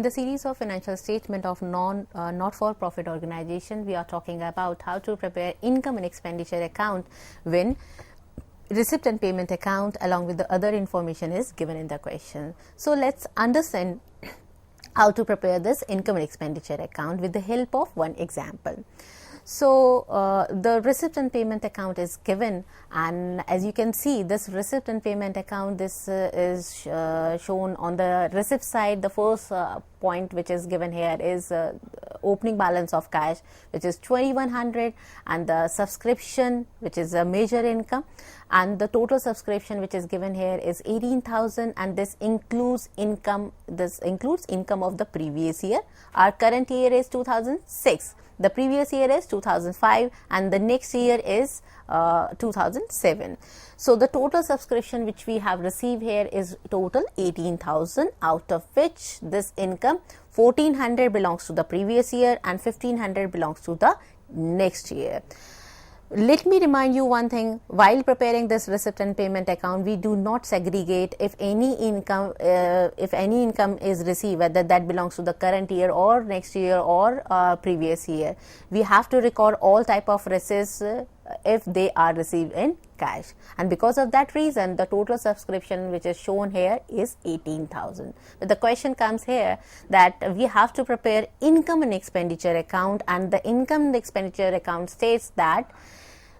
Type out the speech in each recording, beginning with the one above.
the series of financial statement of not-for-profit organization, we are talking about how to prepare income and expenditure account when receipt and payment account along with the other information is given in the question. So let's understand how to prepare this income and expenditure account with the help of one example. So the receipt and payment account is given, and as you can see, this receipt and payment account, this is shown on the receipt side. The first point which is given here is opening balance of cash, which is 2100, and the subscription, which is a major income, and the total subscription which is given here is 18,000, and this includes income of the previous year. Our current year is 2006. The previous year is 2005, and the next year is 2007. So the total subscription which we have received here is total 18,000, out of which this income 1400 belongs to the previous year and 1500 belongs to the next year. Let me remind you one thing: while preparing this receipt and payment account, we do not segregate if any income is received, whether that belongs to the current year or next year or previous year. We have to record all type of receipts if they are received in cash, and because of that reason, the total subscription which is shown here is 18,000. But the question comes here that we have to prepare income and expenditure account, and the income and expenditure account states that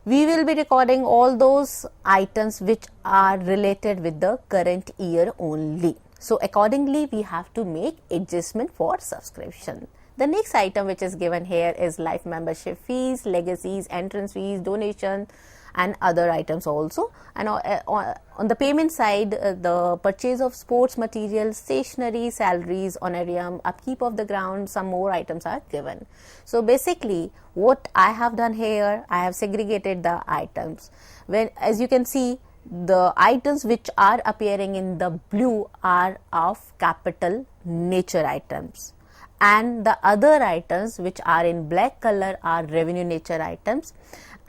we will be recording all those items which are related with the current year only. So accordingly, we have to make adjustment for subscription. The next item which is given here is life membership fees, legacies, entrance fees, donation, and other items also. And on the payment side, the purchase of sports materials, stationery, salaries, honorarium, upkeep of the ground, some more items are given. So basically, what I have done here, I have segregated the items. As you can see, the items which are appearing in the blue are of capital nature items, and the other items which are in black color are revenue nature items.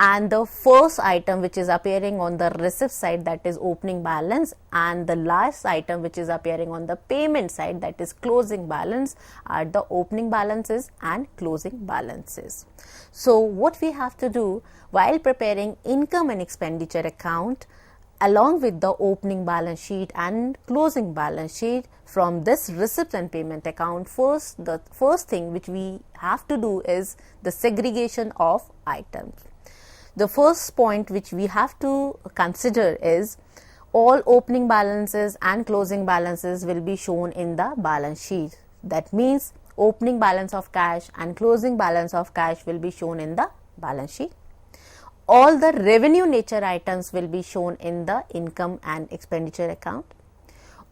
And the first item which is appearing on the receipt side, that is opening balance, and the last item which is appearing on the payment side, that is closing balance, are the opening balances and closing balances. So what we have to do while preparing income and expenditure account along with the opening balance sheet and closing balance sheet from this receipt and payment account, the first thing which we have to do is the segregation of items. The first point which we have to consider is all opening balances and closing balances will be shown in the balance sheet. That means opening balance of cash and closing balance of cash will be shown in the balance sheet. All the revenue nature items will be shown in the income and expenditure account.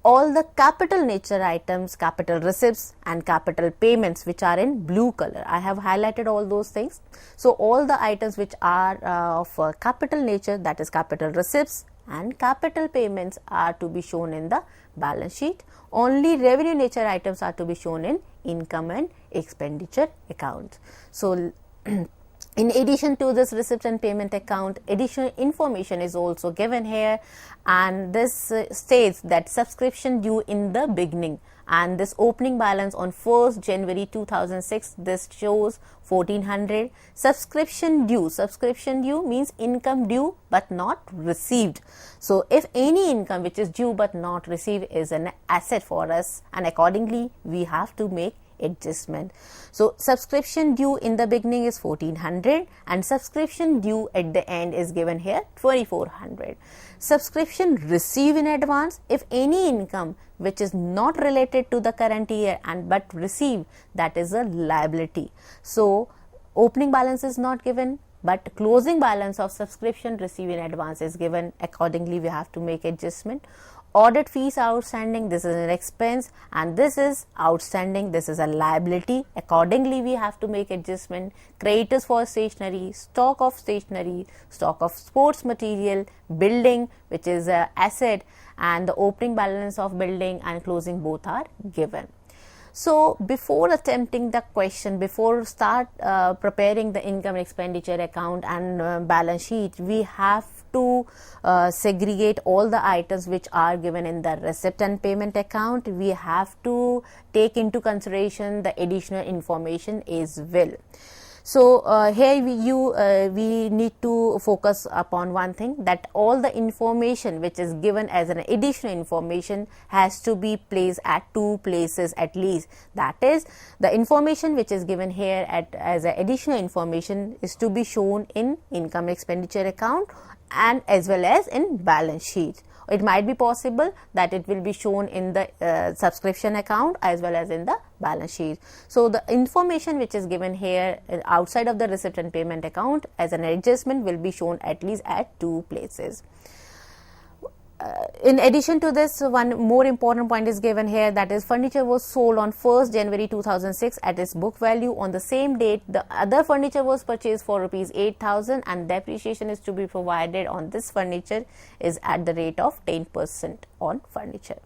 All the capital nature items, capital receipts and capital payments, which are in blue color, I have highlighted all those things. So all the items which are of capital nature, that is capital receipts and capital payments, are to be shown in the balance sheet. Only revenue nature items are to be shown in income and expenditure account. So in addition to this receipt and payment account, additional information is also given here, and this states that subscription due in the beginning, and this opening balance on 1st January 2006, this shows 1400. Subscription due means income due but not received. So if any income which is due but not received is an asset for us, and accordingly we have to make adjustment. So subscription due in the beginning is 1400, and subscription due at the end is given here 2400. Subscription received in advance, if any income which is not related to the current year and but received, that is a liability. So opening balance is not given, but closing balance of subscription received in advance is given. Accordingly, we have to make adjustment. Audit fees outstanding, this is an expense, and this is outstanding, this is a liability. Accordingly, we have to make adjustment. Creditors for stationery, stock of stationery, stock of sports material, building, which is an asset, and the opening balance of building and closing both are given. So before attempting the question, before start preparing the income and expenditure account and balance sheet, we have to segregate all the items which are given in the receipt and payment account. We have to take into consideration the additional information as well. So here we need to focus upon one thing, that all the information which is given as an additional information has to be placed at two places at least. That is, the information which is given here as an additional information is to be shown in income expenditure account and as well as in balance sheet. It might be possible that it will be shown in the subscription account as well as in the balance sheet. So the information which is given here outside of the receipt and payment account as an adjustment will be shown at least at two places. In addition to this, one more important point is given here, that is, furniture was sold on 1st January 2006 at its book value. On the same date, the other furniture was purchased for rupees 8,000 and depreciation is to be provided on this furniture is at the rate of 10% on furniture.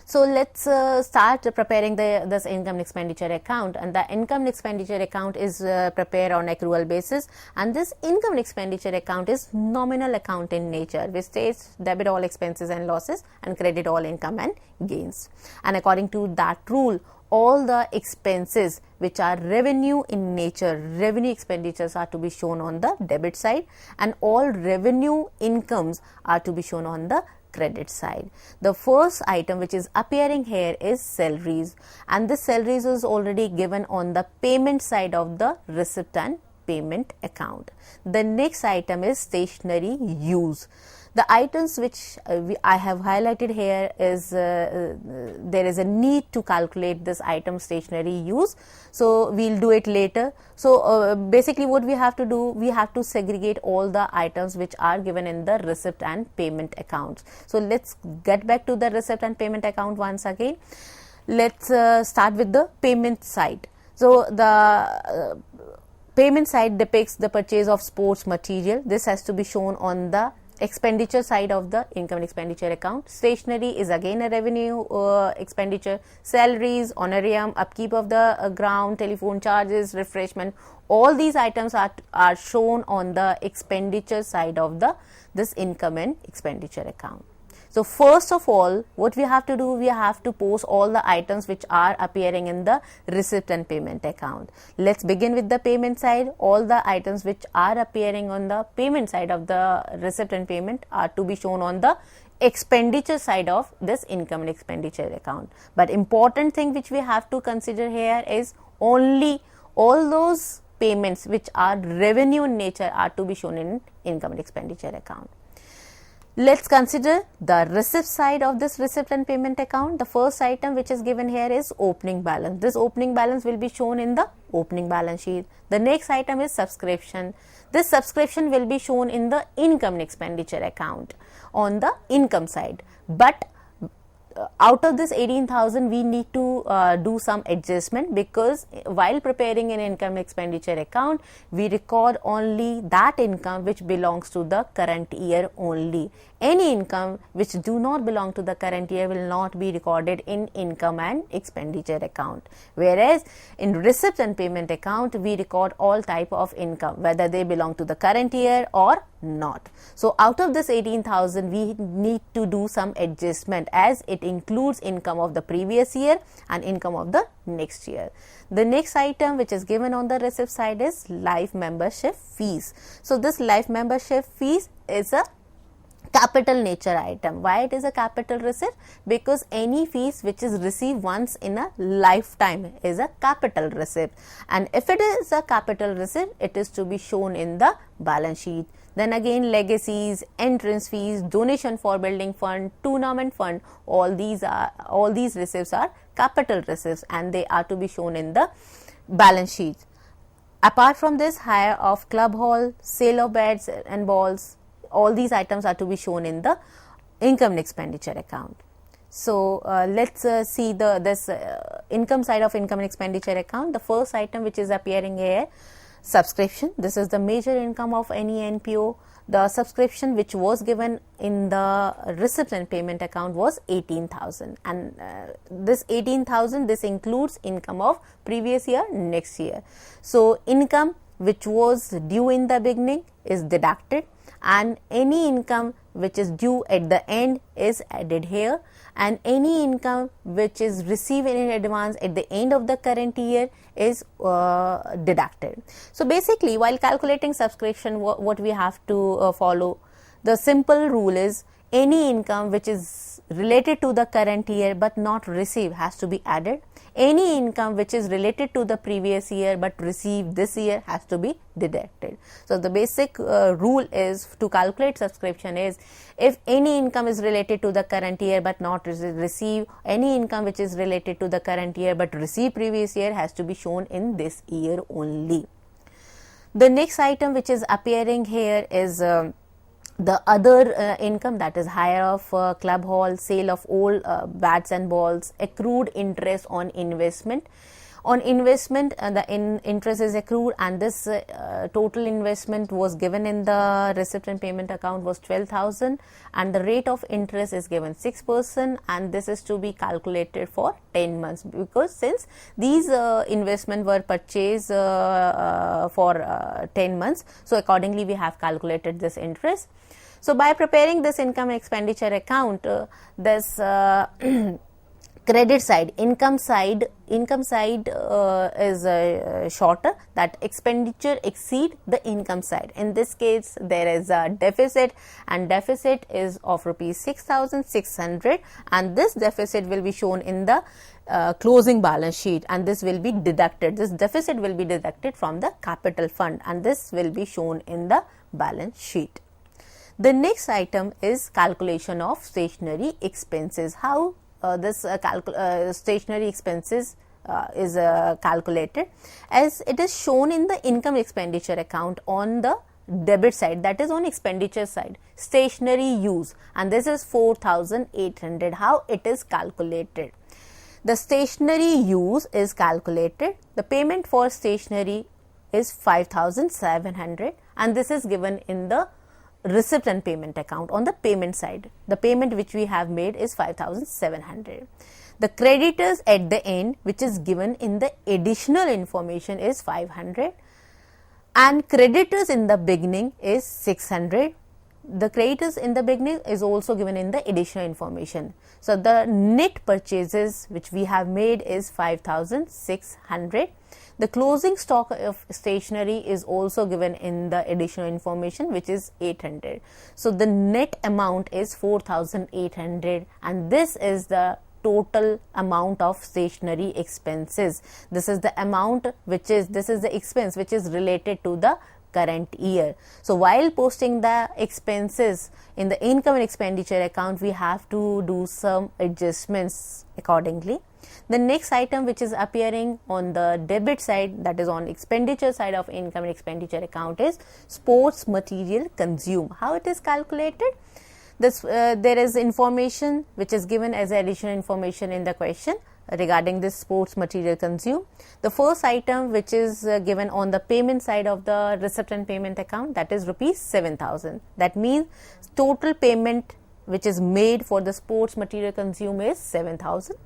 So let's start preparing this income and expenditure account, and the income and expenditure account is prepared on accrual basis, and this income and expenditure account is nominal account in nature, which states debit all expenses and losses and credit all income and gains. And according to that rule, all the expenses which are revenue in nature, revenue expenditures are to be shown on the debit side, and all revenue incomes are to be shown on the credit side. The first item which is appearing here is salaries, and this salaries is already given on the payment side of the receipt and payment account. The next item is stationery use. The items which I have highlighted here is there is a need to calculate this item stationery use, so we'll do it later. So basically what we have to do, we have to segregate all the items which are given in the receipt and payment accounts. So let's get back to the receipt and payment account once again. Let's start with the payment side. So the payment side depicts the purchase of sports material. This has to be shown on the expenditure side of the income and expenditure account. Stationery is again a revenue expenditure. Salaries, honorarium, upkeep of the ground, telephone charges, refreshment, all these items are shown on the expenditure side of this income and expenditure account. So first of all, what we have to do, we have to post all the items which are appearing in the receipt and payment account. Let's begin with the payment side. All the items which are appearing on the payment side of the receipt and payment are to be shown on the expenditure side of this income and expenditure account. But important thing which we have to consider here is only all those payments which are revenue in nature are to be shown in income and expenditure account. Let's consider the receipt side of this receipt and payment account. The first item which is given here is opening balance. This opening balance will be shown in the opening balance sheet. The next item is subscription. This subscription will be shown in the income and expenditure account on the income side. But out of this 18,000, we need to do some adjustment, because while preparing an income expenditure account, we record only that income which belongs to the current year only. Any income which do not belong to the current year will not be recorded in income and expenditure account. Whereas in receipt and payment account, we record all type of income, whether they belong to the current year or not. So out of this 18,000, we need to do some adjustment, as it includes income of the previous year and income of the next year. The next item which is given on the receipt side is life membership fees. So this life membership fees is a capital nature item. Why it is a capital receipt? Because any fees which is received once in a lifetime is a capital receipt, and if it is a capital receipt, it is to be shown in the balance sheet. Then again, legacies, entrance fees, donation for building fund, tournament fund, all these receipts are capital receipts, and they are to be shown in the balance sheet. Apart from this, hire of club hall, sale of beds and balls, all these items are to be shown in the income and expenditure account. So let's see this income side of income and expenditure account. The first item which is appearing here, Subscription, this is the major income of any NPO. The subscription which was given in the receipts and payment account was 18,000, and this 18,000, this includes income of previous year, next year. So income which was due in the beginning is deducted, and any income which is due at the end is added here, and any income which is received in advance at the end of the current year is deducted. So basically, while calculating subscription, what we have to follow, the simple rule is any income which is related to the current year but not received has to be added. Any income which is related to the previous year but received this year has to be deducted. So the basic rule is to calculate subscription is, if any income is related to the current year but not received, any income which is related to the current year but received previous year has to be shown in this year only. The next item which is appearing here is the other income, that is hire of club hall, sale of old bats and balls, accrued interest on investment. On investment, the interest is accrued, and this total investment was given in the receipt and payment account was 12,000, and the rate of interest is given 6%, and this is to be calculated for 10 months, because since these investment were purchased for 10 months, so accordingly we have calculated this interest. So by preparing this income and expenditure account, this credit side, income side is shorter, that expenditure exceed the income side. In this case, there is a deficit, and deficit is of rupees 6,600, and this deficit will be shown in the closing balance sheet, and this will be deducted. This deficit will be deducted from the capital fund, and this will be shown in the balance sheet. The next item is calculation of stationery expenses. How this stationery expenses is calculated, as it is shown in the income expenditure account on the debit side, that is on expenditure side, stationery use, and this is 4,800. How it is calculated? The stationery use is calculated. The payment for stationery is 5,700, and this is given in the receipt and payment account on the payment side. The payment which we have made is 5,700. The creditors at the end, which is given in the additional information, is 500, and creditors in the beginning is 600. The creditors in the beginning is also given in the additional information. So the net purchases which we have made is 5,600. The closing stock of stationery is also given in the additional information, which is 800. So the net amount is 4,800, and this is the total amount of stationery expenses. This is the amount which is, this is the expense which is related to the current year. So while posting the expenses in the income and expenditure account, we have to do some adjustments accordingly. The next item which is appearing on the debit side, that is on expenditure side of income and expenditure account, is sports material consumed. How it is calculated? This there is information which is given as additional information in the question regarding this sports material consumed. The first item which is given on the payment side of the receipt and payment account, that is rupees 7,000. That means total payment which is made for the sports material consumed is 7,000.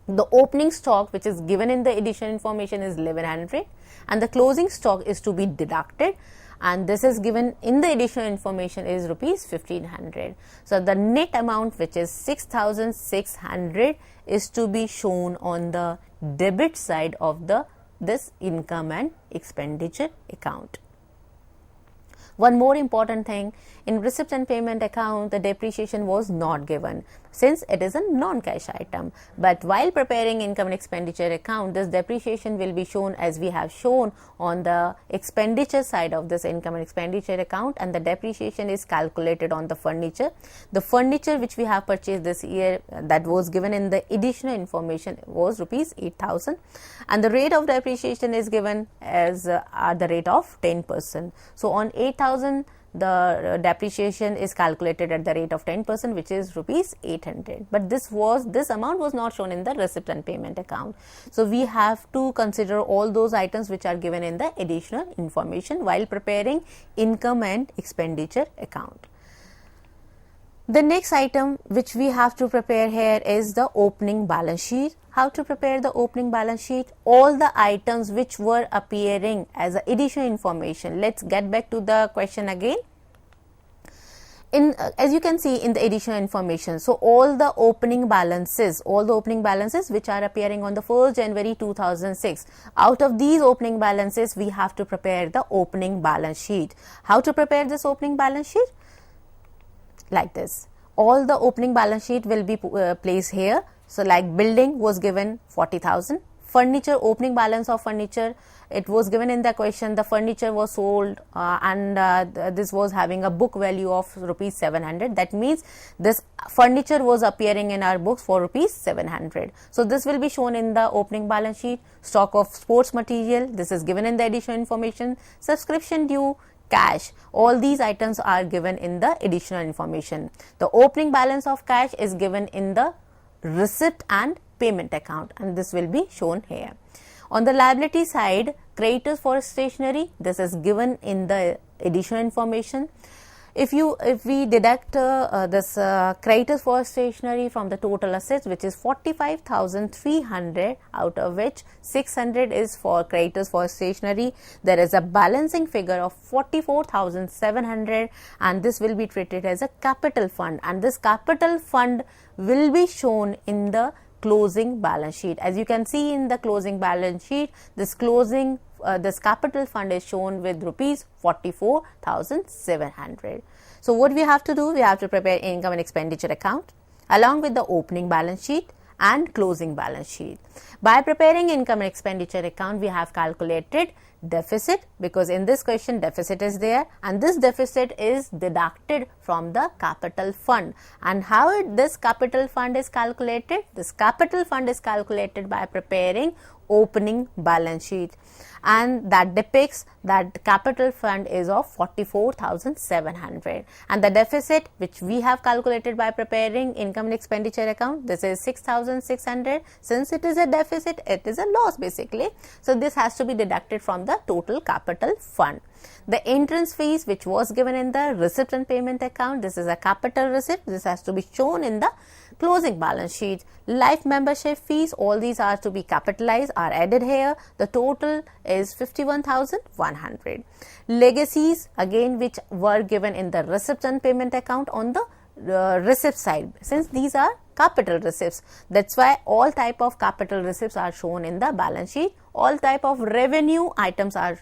The opening stock which is given in the additional information is 1,100, and the closing stock is to be deducted, and this is given in the additional information is rupees 1,500. So the net amount, which is 6,600, is to be shown on the debit side of this income and expenditure account. One more important thing, in receipt and payment account, the depreciation was not given since it is a non-cash item. But while preparing income and expenditure account, this depreciation will be shown as we have shown on the expenditure side of this income and expenditure account, and the depreciation is calculated on the furniture. The furniture which we have purchased this year, that was given in the additional information, was rupees 8,000, and the rate of depreciation is given as at the rate of 10%. So on 8,000 5,000, the depreciation is calculated at the rate of 10%, which is rupees 800. But this amount was not shown in the receipt and payment account. So we have to consider all those items which are given in the additional information while preparing income and expenditure account. The next item which we have to prepare here is the opening balance sheet. How to prepare the opening balance sheet? All the items which were appearing as additional information. Let's get back to the question again. As you can see in the additional information, so all the opening balances which are appearing on the 1st January 2006, out of these opening balances we have to prepare the opening balance sheet. How to prepare this opening balance sheet? Like this. All the opening balance sheet will be placed here. So like building was given 40,000, furniture, opening balance of furniture, it was given in the question, the furniture was sold and this was having a book value of rupees 700. That means this furniture was appearing in our books for rupees 700. So this will be shown in the opening balance sheet. Stock of sports material, this is given in the additional information. Subscription due, cash, all these items are given in the additional information. The opening balance of cash is given in the receipt and payment account, and this will be shown here. On the liability side, creditors for stationery, this is given in the additional information. If we deduct this creditors for stationery from the total assets, which is 45,300, out of which 600 is for creditors for stationery, there is a balancing figure of 44,700, and this will be treated as a capital fund, and this capital fund will be shown in the closing balance sheet. As you can see in the closing balance sheet, this capital fund is shown with rupees 44,700. So what we have to do? We have to prepare income and expenditure account along with the opening balance sheet and closing balance sheet. By preparing income and expenditure account, we have calculated deficit, because in this question deficit is there, and this deficit is deducted from the capital fund. And how this capital fund is calculated? This capital fund is calculated by preparing opening balance sheet, and that depicts that capital fund is of 44,700, and the deficit which we have calculated by preparing income and expenditure account, this is 6,600. Since it is a deficit, it is a loss basically, so this has to be deducted from the total capital fund. The entrance fees which was given in the receipt and payment account, this is a capital receipt, this has to be shown in the closing balance sheet. Life membership fees, all these are to be capitalized, are added here. The total is 51,100. Legacies, again, which were given in the receipt and payment account on the receipt side, since these are capital receipts, that's why all type of capital receipts are shown in the balance sheet. All type of revenue items are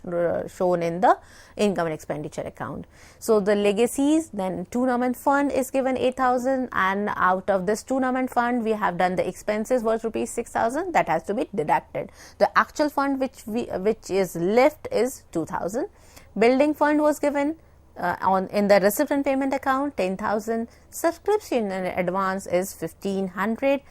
shown in the income and expenditure account. So the legacies, then tournament fund is given 8,000, and out of this tournament fund we have done the expenses was rupees 6,000, that has to be deducted. The actual fund which is left is 2,000. Building fund was given in the receipt and payment account 10,000. Subscription and advance is 1,500.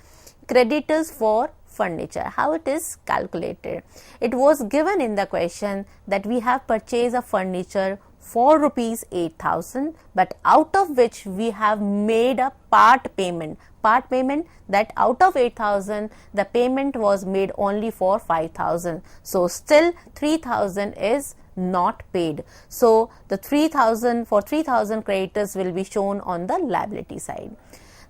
Creditors for furniture, how it is calculated? It was given in the question that we have purchased a furniture for rupees 8,000, but out of which we have made a part payment, that out of 8,000 the payment was made only for 5,000, so still 3,000 is not paid. So the 3,000 creditors will be shown on the liability side.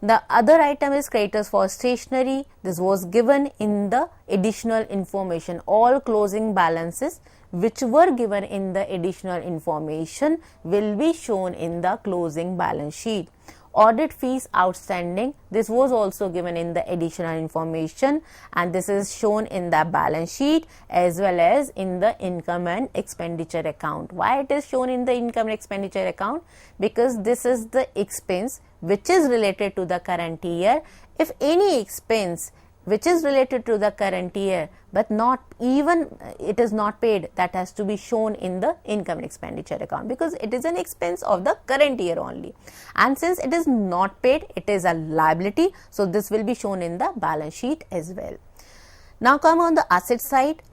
The other item is creditors for stationery. This was given in the additional information. All closing balances which were given in the additional information will be shown in the closing balance sheet. Audit fees outstanding, this was also given in the additional information, and this is shown in the balance sheet as well as in the income and expenditure account. Why it is shown in the income and expenditure account? Because this is the expense which is related to the current year. If any expense which is related to the current year but not even it is not paid, that has to be shown in the income and expenditure account, because it is an expense of the current year only, and since it is not paid, it is a liability, so this will be shown in the balance sheet as well. Now come on the asset side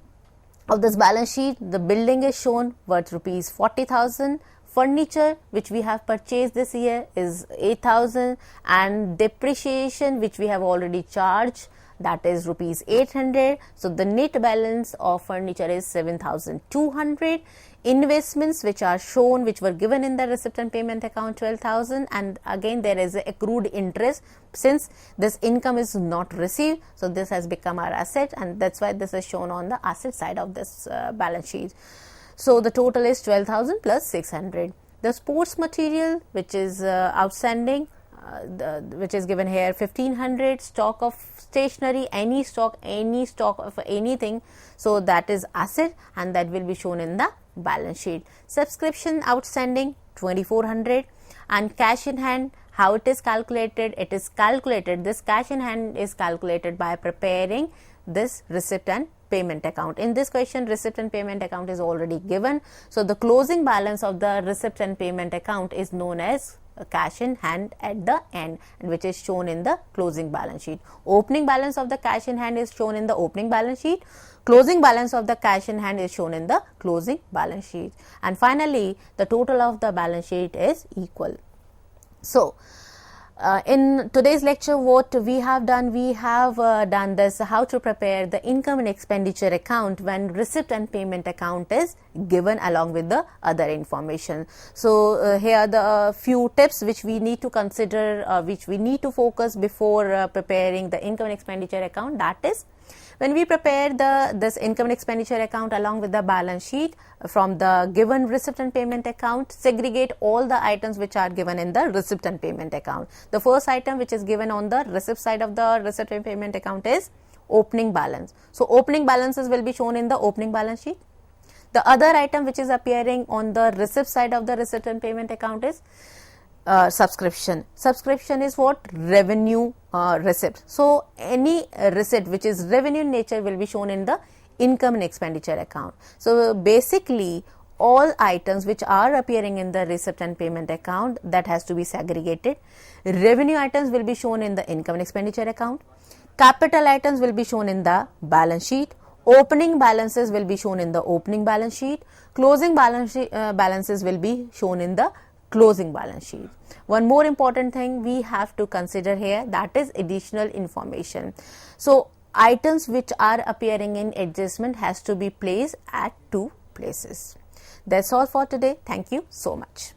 of this balance sheet. The building is shown worth rupees 40,000. Furniture which we have purchased this year is 8,000, and depreciation which we have already charged, that is rupees 800. So the net balance of furniture is 7,200. Investments which are shown, which were given in the receipt and payment account, 12,000, and again there is accrued interest since this income is not received, so this has become our asset, and that's why this is shown on the asset side of this balance sheet. So the total is 12,000 plus 600. The sports material which is outstanding, which is given here, 1,500. Stock of stationery, any stock of anything, so that is asset, and that will be shown in the balance sheet. Subscription outstanding 2,400, and cash in hand, how it is calculated? It is calculated, this cash in hand is calculated by preparing this receipt and payment account. In this question, receipt and payment account is already given, so the closing balance of the receipt and payment account is known as cash in hand at the end, which is shown in the closing balance sheet. Opening balance of the cash in hand is shown in the opening balance sheet. Closing balance of the cash in hand is shown in the closing balance sheet. And finally, the total of the balance sheet is equal. So, in today's lecture, what we have done this, how to prepare the income and expenditure account when receipt and payment account is given along with the other information. So here are the few tips which we need to consider, which we need to focus before preparing the income and expenditure account. That is, when we prepare this income and expenditure account along with the balance sheet from the given receipt and payment account, segregate all the items which are given in the receipt and payment account. The first item which is given on the receipt side of the receipt and payment account is opening balance. So opening balances will be shown in the opening balance sheet. The other item which is appearing on the receipt side of the receipt and payment account is subscription. Subscription is what? Revenue receipt. So any receipt which is revenue in nature will be shown in the income and expenditure account. So basically, all items which are appearing in the receipt and payment account, that has to be segregated. Revenue items will be shown in the income and expenditure account. Capital items will be shown in the balance sheet. Opening balances will be shown in the opening balance sheet. Closing balances will be shown in the closing balance sheet. One more important thing we have to consider here, that is additional information. So items which are appearing in adjustment has to be placed at two places. That's all for today. Thank you so much.